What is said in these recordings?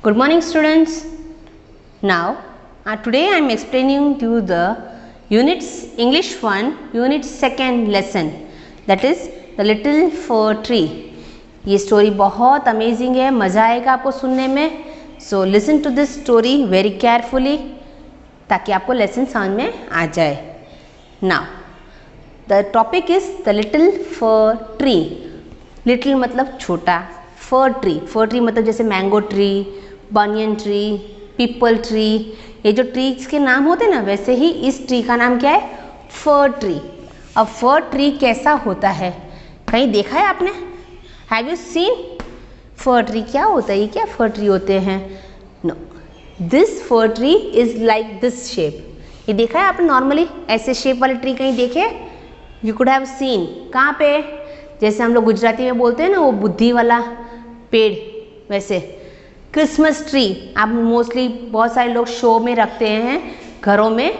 Good morning students. Now today I am explaining to you the units English 1 unit 2nd lesson, that is the little fir tree. ये story बहुत amazing है, मज़ा आएगा आपको सुनने में. So listen to this story very carefully ताकि आपको लेसन समझ में आ जाए. Now the topic is the little fir tree. Little मतलब छोटा, फर ट्री मतलब जैसे mango tree, banyan tree, peepal tree, ये जो ट्रीज के नाम होते हैं ना, वैसे ही इस ट्री का नाम क्या है, फर ट्री. अब फर ट्री कैसा होता है, कहीं देखा है आपने? Have you seen fir tree? क्या होता है ये, क्या फर ट्री होते हैं? No, this fir tree is like this shape. ये देखा है आपने नॉर्मली ऐसे शेप वाले ट्री कहीं देखे? You could have seen. कहाँ पे? जैसे हम लोग गुजराती में बोलते हैं ना, वो बुद्धि वाला पेड़, वैसे क्रिसमस ट्री आप मोस्टली बहुत सारे लोग शो में रखते हैं घरों में.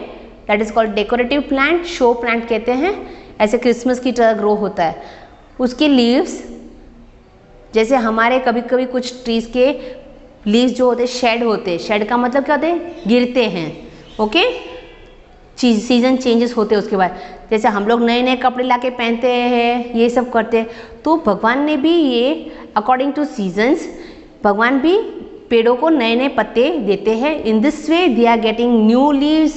That is called decorative plant, show plant कहते हैं. ऐसे क्रिसमस की तरह ग्रो होता है. उसके लीव्स जैसे हमारे कभी कभी कुछ ट्रीज के लीव्स जो होते हैं शेड होते हैं. शेड का मतलब क्या होता है, गिरते हैं. ओके, सीजन चेंजेस होते हैं उसके बाद. जैसे हम लोग नए नए कपड़े लाके पहनते हैं, ये सब करते हैं, तो भगवान ने भी ये अकॉर्डिंग टू सीजन्स भगवान भी पेड़ों को नए नए पत्ते देते हैं. In this way they are getting new leaves.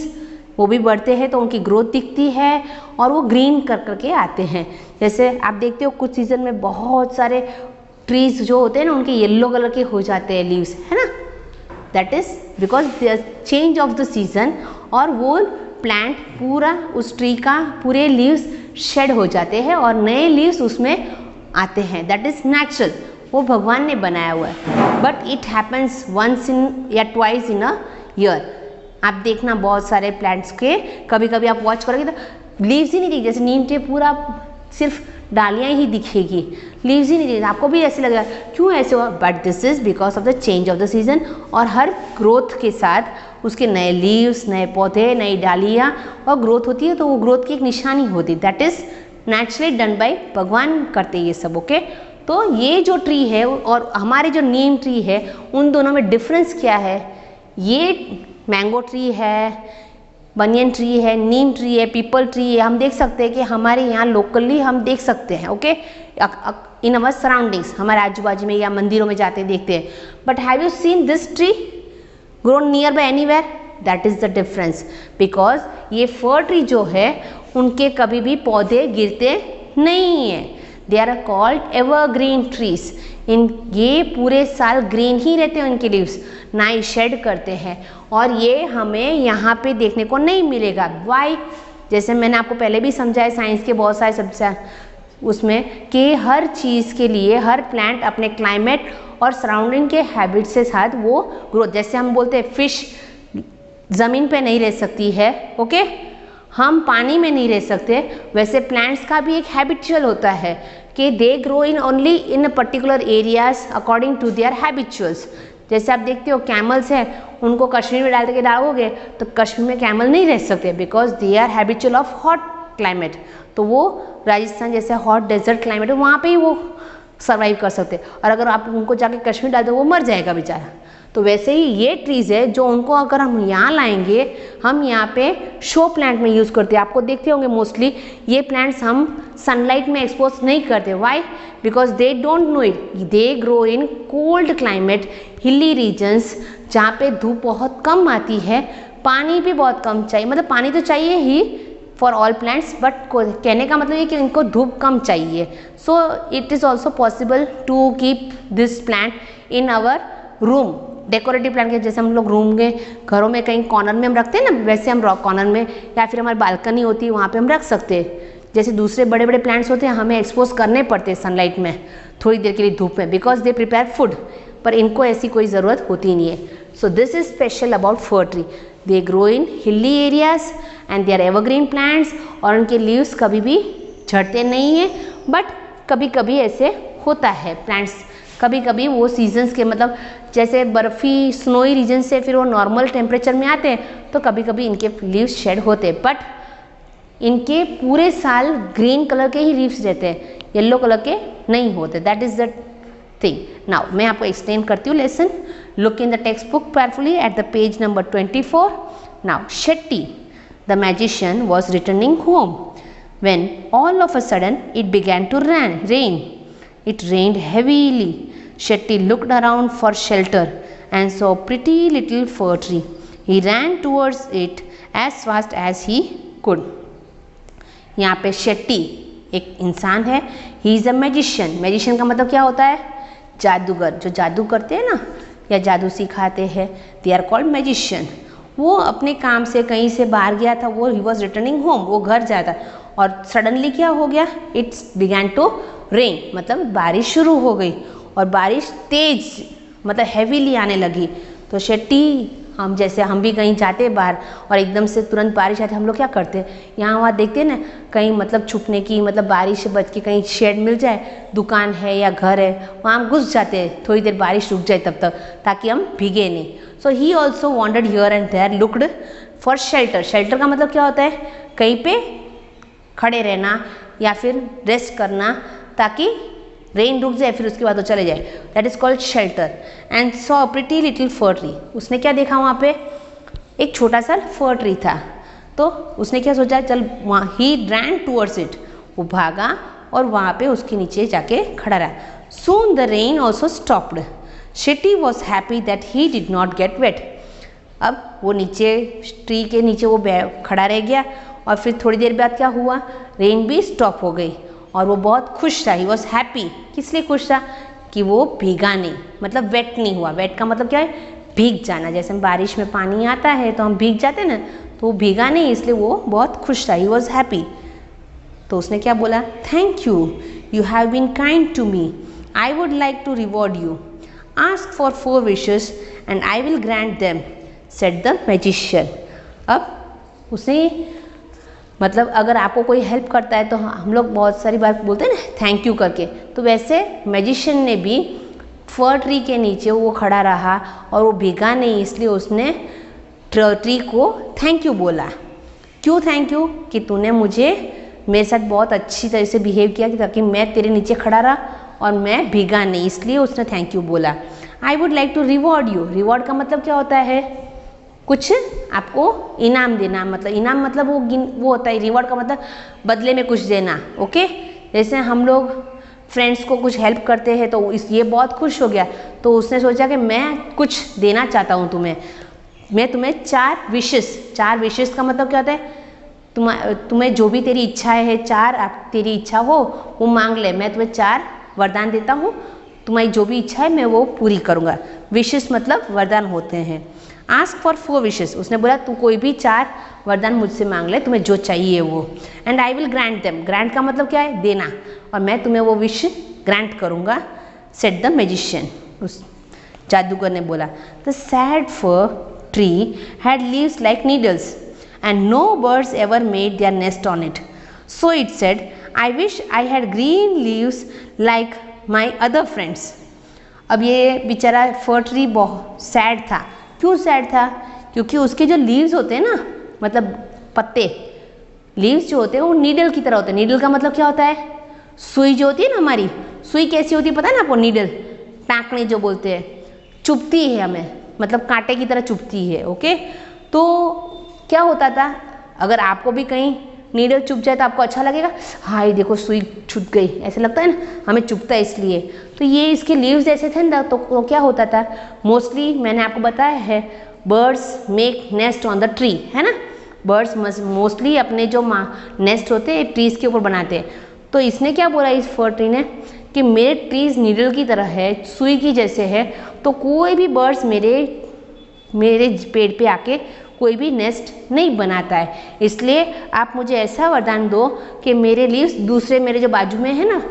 वो भी बढ़ते हैं तो उनकी ग्रोथ दिखती है और वो ग्रीन कर करके आते हैं. जैसे आप देखते हो कुछ सीजन में बहुत सारे ट्रीज जो होते हैं ना, उनके येलो कलर के हो जाते हैं लीव्स, है ना. That is because the change of the season, और वो प्लांट पूरा उस ट्री का पूरे लीव्स शेड हो जाते हैं और नए लीव्स उसमें आते हैं. दैट इज नेचुरल, वो भगवान ने बनाया हुआ है. But it happens once in या ट्वाइस इन अ ईयर. आप देखना बहुत सारे प्लांट्स के कभी कभी आप वॉच करोगे तो लीव्स ही नहीं दिखेगी. जैसे नीम के पूरा सिर्फ डालियाँ ही दिखेगी, लीव्स ही नहीं दिखेगी. आपको भी ऐसे लगेगा क्यों ऐसे हुआ, but this is because of the change of the season. और हर ग्रोथ के साथ उसके नए लीव्स, नए पौधे, नई डालियाँ और ग्रोथ होती है, तो वो ग्रोथ की एक निशानी होती है. That is naturally done by भगवान करते ये सब. ओके, तो ये जो ट्री है और हमारे जो नीम ट्री है, उन दोनों में डिफरेंस क्या है? ये मैंगो ट्री है, बनियन ट्री है, नीम ट्री है, पीपल ट्री है. हम देख सकते हैं कि हमारे यहाँ लोकली हम देख सकते हैं. ओके, इन अवर सराउंडिंग्स, हमारे आजू बाजू में या मंदिरों में जाते देखते हैं. But have you seen this tree grown near by anywhere? That is the difference. Because ये फर ट्री जो है उनके कभी भी पौधे गिरते नहीं है. They are called evergreen trees. ये पूरे साल ग्रीन ही रहते हैं उनके लीव्स, ना ही शेड करते हैं. और ये हमें यहाँ पे देखने को नहीं मिलेगा. वाई? जैसे मैंने आपको पहले भी समझाया साइंस के बहुत सारे सब्जेक्ट उसमें, कि हर चीज़ के लिए हर प्लांट अपने क्लाइमेट और सराउंडिंग के हैबिट से साथ वो ग्रोथ. जैसे हम बोलते हैं फिश ज़मीन पे नहीं रह सकती है, ओके, हम पानी में नहीं रह सकते, वैसे प्लांट्स का भी एक हैबिचुअल होता है कि they grow in only in particular areas according to their habituals. जैसे आप देखते हो कैमल्स हैं, उनको कश्मीर में डाल के डालोगे तो कश्मीर में कैमल नहीं रह सकते, because they are habitual of hot climate. तो वो राजस्थान जैसे हॉट डेजर्ट क्लाइमेट है, वहाँ पे ही वो सर्वाइव कर सकते. और अगर आप उनको जाके कश्मीर डाल दो, वो मर जाएगा बेचारा. तो वैसे ही ये ट्रीज़ है जो उनको अगर हम यहाँ लाएंगे, हम यहाँ पे शो प्लांट में यूज़ करते हैं. आपको देखते होंगे मोस्टली ये प्लांट्स हम सनलाइट में एक्सपोज नहीं करते. Why? Because they don't know it. They grow in cold climate, hilly regions, जहाँ पे धूप बहुत कम आती है, पानी भी बहुत कम चाहिए. मतलब पानी तो चाहिए ही फॉर ऑल प्लांट्स, बट कहने का मतलब ये कि इनको धूप कम चाहिए. So it is also possible to keep this plant in our room. Decorative plant के जैसे हम लोग रूम में, घरों में कहीं कॉर्नर में हम रखते हैं ना, वैसे हम कॉर्नर में, या फिर हमारी बालकनी होती है वहाँ पे हम रख सकते हैं. जैसे दूसरे बड़े बड़े प्लांट्स होते हैं, हमें एक्सपोज करने पड़ते हैं सनलाइट में थोड़ी देर के लिए धूप में, बिकॉज दे प्रिपेयर फूड. पर इनको ऐसी कोई ज़रूरत होती नहीं है. So this is special about fir tree. They grow in hilly areas and they are evergreen plants. और उनके लीव्स कभी भी झड़ते नहीं हैं. बट कभी कभी ऐसे होता है प्लांट्स, कभी कभी वो सीजन्स के मतलब जैसे बर्फ़ी स्नोई रीजन से फिर वो नॉर्मल टेम्परेचर में आते हैं, तो कभी कभी इनके लीव्स शेड होते हैं. बट इनके पूरे साल ग्रीन कलर के ही लीव्स रहते हैं, येलो कलर के नहीं होते. That is the thing. Now मैं आपको एक्सप्लेन करती हूँ lesson. Look in the textbook carefully at the page number 24. Now, Shetty, the magician, was returning home when all of a sudden it began to rain. It rained heavily. Shetty looked around for shelter and saw a pretty little fir tree. He ran towards it as fast as he could. यहाँ पे शेट्टी एक इंसान है. He is a magician. Magician का मतलब क्या होता है? जादूगर. जो जादू करते हैं ना या जादू सिखाते हैं, दे आर कॉल्ड मैजिशियन. वो अपने काम से कहीं से बाहर गया था, वो ही वॉज रिटर्निंग होम, वो घर जाता और सडनली क्या हो गया? इट्स बिगैन टू रेन, मतलब बारिश शुरू हो गई और बारिश तेज मतलब हैवीली आने लगी. तो शेट्टी, हम जैसे हम भी कहीं जाते हैं बाहर और एकदम से तुरंत बारिश आती है, हम लोग क्या करते हैं? यहाँ वहाँ देखते हैं ना, कहीं मतलब छुपने की, मतलब बारिश से बच के कहीं शेड मिल जाए, दुकान है या घर है, वहाँ हम घुस जाते हैं थोड़ी देर बारिश रुक जाए तब तक, ताकि हम भीगे नहीं. So he also wandered here and there, looked for shelter. Shelter का मतलब क्या होता है? कहीं पे खड़े रहना या फिर रेस्ट करना, ताकि रेन रुक जाए फिर उसके बाद वो चले जाए. That is called shelter. And saw pretty little fir tree. उसने क्या देखा? वहाँ पे एक छोटा सा फर ट्री था. तो उसने क्या सोचा? चल वहाँ, ही रैन टूवर्ड्स इट. वो भागा और वहाँ पे उसके नीचे जाके खड़ा रहा. Soon the rain also stopped. Shetty was happy that he did not get wet. अब वो नीचे ट्री के नीचे वो खड़ा रह गया और फिर थोड़ी देर बाद क्या हुआ? रेन भी स्टॉप हो गई और वो बहुत खुश था. He was happy. किस लिए खुश था? कि वो भीगा नहीं, मतलब वेट नहीं हुआ. वेट का मतलब क्या है? भीग जाना. जैसे बारिश में पानी आता है तो हम भीग जाते हैं ना, तो वो भीगा नहीं, इसलिए वो बहुत खुश था. He was happy. तो उसने क्या बोला? Thank you, you have been kind to me. I would like to reward you. Ask for 4 wishes and I will grant them, said the magician. अब उसे मतलब अगर आपको कोई हेल्प करता है तो हम लोग बहुत सारी बार बोलते हैं ना थैंक यू करके, तो वैसे मैजिशियन ने भी फर ट्री के नीचे वो खड़ा रहा और वो भीगा नहीं, इसलिए उसने ट्री को थैंक यू बोला. क्यों थैंक यू? कि तूने मुझे मेरे साथ बहुत अच्छी तरह से बिहेव किया ताकि मैं तेरे नीचे खड़ा रहा और मैं भीगा नहीं, इसलिए उसने थैंक यू बोला. I would like to reward you. Reward का मतलब क्या होता है? कुछ आपको इनाम देना. मतलब इनाम मतलब वो होता है. रिवॉर्ड का मतलब बदले में कुछ देना. ओके, जैसे हम लोग फ्रेंड्स को कुछ हेल्प करते हैं तो ये बहुत खुश हो गया, तो उसने सोचा कि मैं कुछ देना चाहता हूँ तुम्हें. मैं तुम्हें 4 विशेस का मतलब क्या होता है? तुम्हें जो भी तेरी इच्छाएं है, 4 तेरी इच्छा हो वो मांग ले. मैं तुम्हें 4 वरदान देता हूँ, तुम्हारी जो भी इच्छा है मैं वो पूरी करूँगा. विशेस मतलब वरदान होते हैं. Ask for 4 wishes. उसने बोला तू कोई भी 4 वरदान मुझसे मांग ले, तुम्हें जो चाहिए वो. And I will grant them. Grant का मतलब क्या है? देना. और मैं तुम्हें वो विश ग्रांट करूँगा, सेड द मैजिशियन. उस जादूगर ने बोला. The sad fir tree had leaves like needles and no birds ever made their nest on it. So it said, I wish I had green leaves like my other friends. अब ये बेचारा फर tree बहुत sad था. क्यों sad था? क्योंकि उसके जो लीव्स होते हैं ना, मतलब पत्ते, लीव्स जो होते हैं वो नीडल की तरह होते हैं. नीडल का मतलब क्या होता है? सुई जो होती है ना हमारी, सुई कैसी होती है पता है ना आपको? नीडल, टाँकने जो बोलते हैं, चुभती है हमें, मतलब कांटे की तरह चुभती है. ओके, तो क्या होता था? अगर आपको भी कहीं नीडल चुभ जाए तो आपको अच्छा लगेगा? हाँ ये देखो सुई छूट गई, ऐसे लगता है ना, हमें चुभता है इसलिए. तो ये इसके लीव्स ऐसे थे ना, तो क्या होता था? मोस्टली मैंने आपको बताया है, birds make nest on the tree, है ना. बर्ड्स मोस्टली अपने जो नेस्ट होते हैं ट्रीज के ऊपर बनाते हैं. तो इसने क्या बोला इस फर ट्री ने कि मेरे ट्रीज नीडल की तरह है, सुई की जैसे है, तो कोई भी बर्ड्स मेरे पेड़ पे आके कोई भी नेस्ट नहीं बनाता है. इसलिए आप मुझे ऐसा वरदान दो कि मेरे लीव्स दूसरे मेरे जो बाजू में है ना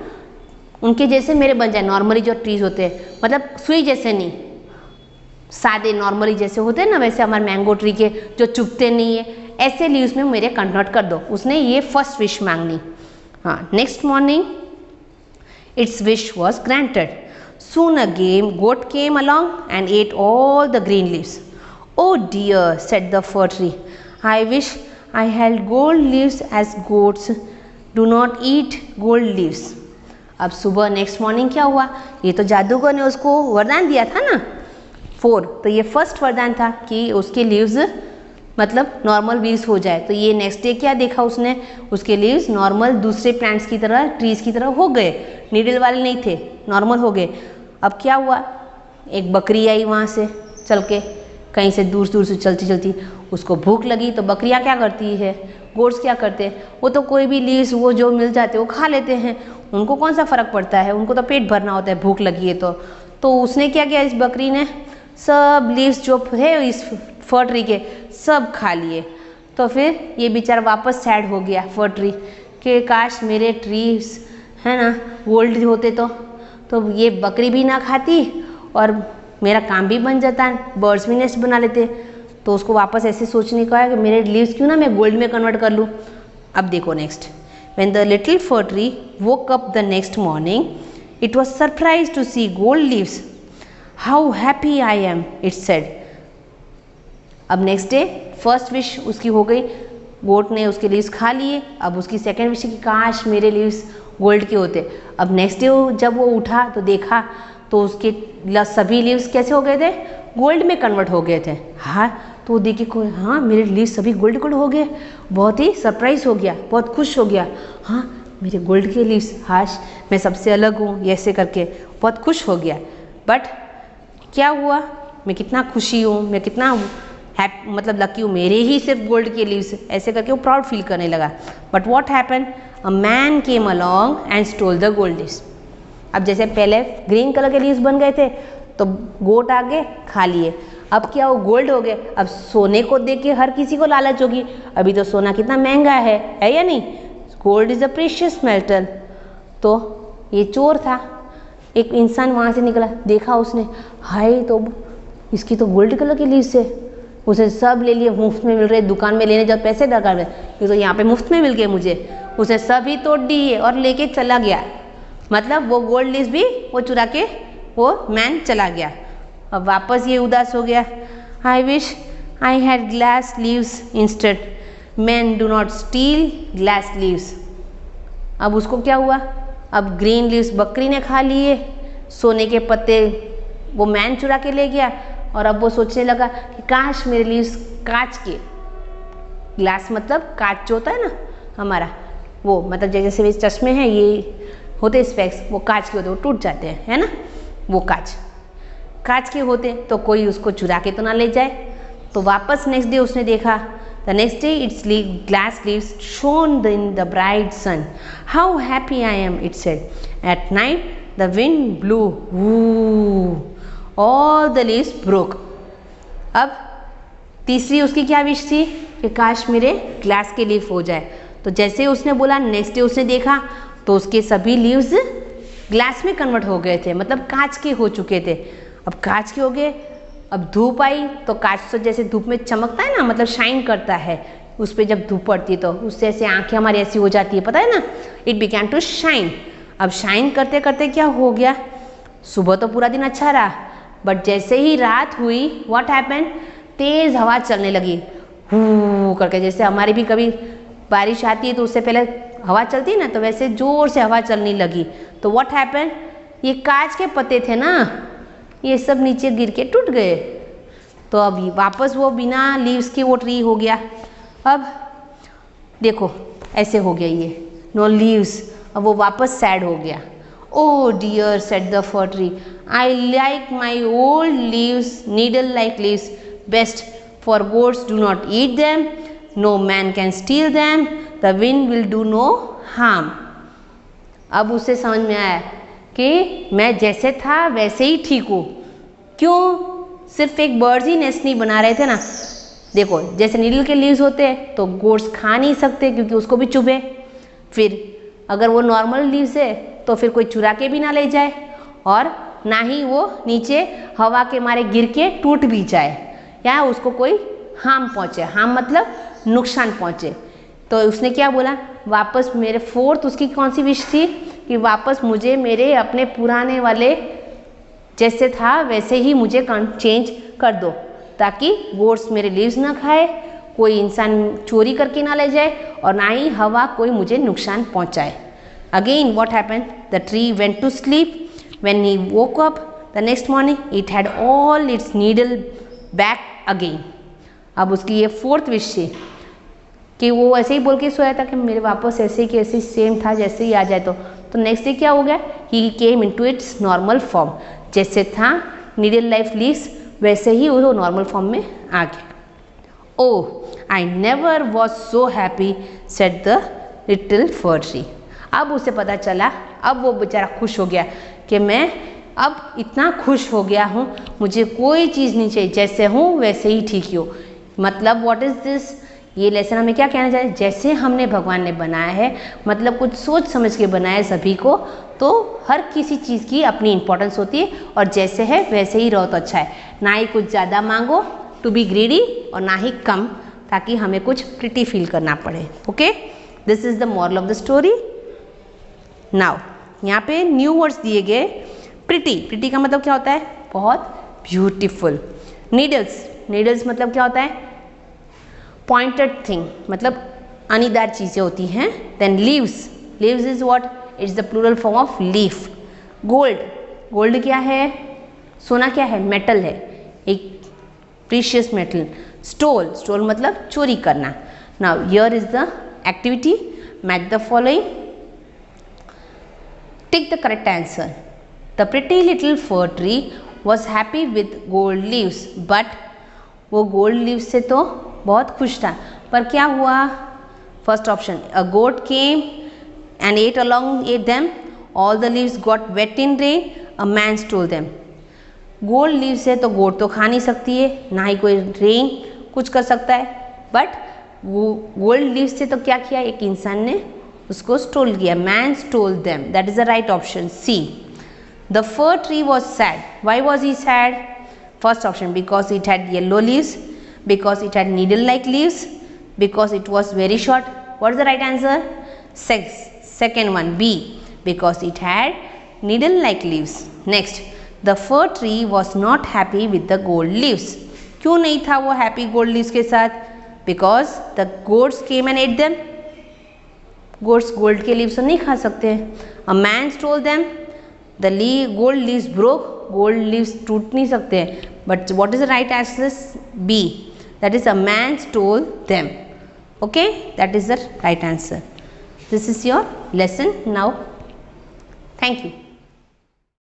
उनके जैसे मेरे बन जाए. नॉर्मली जो ट्रीज होते हैं, मतलब सुई जैसे नहीं, सादे नॉर्मली जैसे होते हैं ना, वैसे हमारे मैंगो ट्री के जो चुभते नहीं है, ऐसे लीव्स में मेरे कन्वर्ट कर दो. उसने ये फर्स्ट विश मांगनी. हाँ, next morning it's wish was granted. Soon a goat came along and ate all the green leaves. Oh dear, said the fir tree, I wish I had gold leaves as goats do not eat gold leaves. अब सुबह next morning क्या हुआ? ये तो जादूगर ने उसको वरदान दिया था ना, 4, तो ये फर्स्ट वरदान था कि उसके लीव्स मतलब नॉर्मल लीव्स हो जाए। तो ये नेक्स्ट डे क्या देखा उसने, उसके लीव्स नॉर्मल दूसरे प्लांट्स की तरह, ट्रीज की तरह हो गए, नीडल वाले नहीं थे, नॉर्मल हो गए। अब क्या हुआ, एक बकरी आई वहाँ से चल के, कहीं से दूर दूर से चलती चलती, उसको भूख लगी। तो बकरियाँ क्या करती है, गोट्स क्या करते हैं, वो तो कोई भी लीव्स वो जो मिल जाते हैं वो खा लेते हैं, उनको कौन सा फ़र्क पड़ता है, उनको तो पेट भरना होता है, भूख लगी है तो उसने क्या किया, इस बकरी ने सब लीव्स जो है इस फर ट्री के सब खा लिए। तो फिर ये बेचारा वापस सैड हो गया फर ट्री कि काश मेरे ट्रीज है ना गोल्ड होते तो ये बकरी भी ना खाती और मेरा काम भी बन जाता, बर्ड्स भी नेस्ट बना लेते। तो उसको वापस ऐसे सोचने का है कि मेरे लीव्स क्यों ना मैं गोल्ड में कन्वर्ट कर लूँ। अब देखो next, when the little fir tree woke up the next morning it was surprise to see gold leaves, how happy I am it said. अब नेक्स्ट डे फर्स्ट विश उसकी हो गई, गोट ने उसके लीव्स खा लिए। अब उसकी सेकेंड विश कि काश मेरे लीव्स गोल्ड के होते। अब नेक्स्ट डे जब वो उठा तो देखा तो उसके सभी लीव्स कैसे हो गए थे, गोल्ड में कन्वर्ट हो गए थे। हाँ, तो वो देखी को हाँ मेरे लीव्स सभी गोल्ड गोल्ड हो गए, बहुत ही सरप्राइज हो गया, बहुत खुश हो गया। हाँ मेरे गोल्ड के लीव्स, हाश मैं सबसे अलग हूँ, ऐसे करके बहुत खुश हो गया। बट क्या हुआ, मैं कितना खुशी हूँ, मैं कितना मतलब लकी हूँ, मेरे ही सिर्फ गोल्ड के लीव्स, ऐसे करके वो प्राउड फील करने लगा। But what happen, a man came along and stole the gold leaves. अब जैसे पहले ग्रीन कलर के लीव्स बन गए थे तो गोट आगे खा लिए, अब क्या वो गोल्ड हो गए। अब सोने को देख के हर किसी को लालच होगी, अभी तो सोना कितना महंगा है या नहीं, gold is a precious metal. तो ये चोर था, एक इंसान वहाँ से निकला, देखा उसने, हाय तो इसकी तो गोल्ड कलर की लीव्स है, उसे सब ले लिए, मुफ्त में मिल रहे, दुकान में लेने जब पैसे दरकार है, ये तो यहाँ पे मुफ्त में मिल गए मुझे, उसे सभी तोड़ दिए और लेके चला गया। मतलब वो गोल्ड लीव्स भी वो चुरा के वो मैन चला गया। अब वापस ये उदास हो गया, आई wish I had glass leaves instead, man do not steel glass leaves. अब उसको क्या हुआ, अब ग्रीन लीव्स बकरी ने खा लिए, सोने के पत्ते वो मैन चुरा के ले गया, और अब वो सोचने लगा कि काश मेरे लीव्स कांच के, ग्लास मतलब कांच जो होता है ना हमारा, वो मतलब जैसे वे चश्मे हैं ये होते स्पेक्स, वो कांच के होते, वो टूट जाते हैं है ना, वो कांच के होते तो कोई उसको चुरा के तो ना ले जाए। तो वापस नेक्स्ट डे उसने देखा, the next day its glass leaves shone in the bright sun, how happy I am it said, at night the wind blew, all the leaves broke. अब तीसरी उसकी क्या विश थी कि काश मेरे ग्लास के लीफ हो जाए। तो जैसे उसने बोला, नेक्स्ट डे उसने देखा तो उसके सभी लीव्स ग्लास में कन्वर्ट हो गए थे, मतलब कांच के हो चुके थे। अब कांच के हो गए, अब धूप आई तो कांच तो जैसे धूप में चमकता है ना, मतलब शाइन करता है, उस पर जब धूप पड़ती है तो उससे ऐसे आंखें हमारी ऐसी हो जाती है, पता है ना, इट बिगैन टू शाइन। अब शाइन करते करते क्या हो गया, सुबह तो पूरा दिन अच्छा रहा, बट जैसे ही रात हुई व्हाट हैपन, तेज हवा चलने लगी, हू करके, जैसे हमारी भी कभी बारिश आती है तो उससे पहले हवा चलती है ना, तो वैसे जोर से हवा चलने लगी। तो व्हाट हैपन, ये कांच के पत्ते थे ना, ये सब नीचे गिर के टूट गए। तो अभी वापस वो बिना लीव्स के वो ट्री हो गया। अब देखो ऐसे हो गया ये, नो लीव्स। अब वो वापस सैड हो गया, oh dear said the fir tree, I like my old leaves, needle like leaves best, for goats do not eat them, no man can steal them, the wind will do no harm. अब उसे समझ में आया कि मैं जैसे था वैसे ही ठीक हूँ। क्यों, सिर्फ एक बर्ड्स ही नेस्ट नहीं बना रहे थे ना। देखो जैसे नीडल के लीव्स होते हैं तो गोट्स खा नहीं सकते क्योंकि उसको भी चुभे, फिर अगर वो नॉर्मल लीव्स है तो फिर कोई चुरा के भी ना ले जाए, और ना ही वो नीचे हवा के मारे गिर के टूट भी जाए या उसको कोई हार्म पहुँचे, हार्म मतलब नुकसान पहुँचे। तो उसने क्या बोला, वापस मेरे फोर्थ उसकी कौन सी विश थी कि वापस मुझे मेरे अपने पुराने वाले जैसे था वैसे ही मुझे चेंज कर दो, ताकि गोट्स मेरे लीव्स ना खाए, कोई इंसान चोरी करके ना ले जाए, और ना ही हवा कोई मुझे नुकसान पहुंचाए। Again what happened, the tree went to sleep, when he woke up the next morning it had all its needle back again. अब उसकी ये फोर्थ विश थी कि वो ऐसे ही बोल के सोया था कि मेरे वापस ऐसे ही कैसे सेम था जैसे ही आ जाए। तो नेक्स्ट डे क्या हो गया, he came into its normal form. जैसे था नीडल लाइफ लीव्स वैसे ही वो नॉर्मल फॉर्म में आ गया। Oh I never was so happy said the little fir tree. अब उसे पता चला, अब वो बेचारा खुश हो गया कि मैं अब इतना खुश हो गया हूँ, मुझे कोई चीज़ नहीं चाहिए, जैसे हूँ वैसे ही ठीक ही हो। मतलब व्हाट इज़ दिस, ये लेसन हमें क्या कहना चाहिए, जैसे हमने भगवान ने बनाया है, मतलब कुछ सोच समझ के बनाया है सभी को, तो हर किसी चीज़ की अपनी इंपॉर्टेंस होती है और जैसे है वैसे ही रहो तो अच्छा है। ना ही कुछ ज़्यादा मांगो टू बी ग्रीडी और ना ही कम, ताकि हमें कुछ प्रिटी फील करना पड़े। Okay, this is the moral of the story. Now यहाँ पे न्यू वर्ड्स दिए गए। प्रिटी, प्रिटी का मतलब क्या होता है, बहुत ब्यूटीफुल। नीडल्स, नीडल्स मतलब क्या होता है, पॉइंटेड थिंग, मतलब अनीदार चीज़ें होती हैं। Then leaves, leaves is what, it's the plural form of leaf. Gold, gold क्या है, सोना क्या है, मेटल है, एक प्रीशियस मेटल। स्टोल, स्टोल मतलब चोरी करना। Now here is the activity, match the following, tick the correct answer. The pretty little fir tree was happy with gold leaves, but वो गोल्ड लीव्स से तो बहुत खुश था, पर क्या हुआ, first option, a goat came and ate along ate them, all the leaves got wet in rain, a man stole them. Gold leaf से तो गोट तो खा नहीं सकती है, ना ही कोई रेन कुछ कर सकता है, बट वो गोल्ड लीव से तो क्या किया, एक इंसान ने उसको स्टोल किया, man stole them, that is the right option C. The fir tree was sad, why was he sad, first option, because it had yellow leaves, because it had needle like leaves, because it was very short. What is the right answer? Second one, B, because it had needle like leaves. Next, the fir tree was not happy with the gold leaves. क्यों नहीं था वो happy gold leaves के साथ, because the goats came and ate them. goats gold के leaves तो नहीं खा सकते। A man stole them, the gold leaves broke, gold leaves टूट नहीं सकते। But what is the right answer? B, that is a man stole them. Okay, that is the right answer. This is your lesson now. Thank you.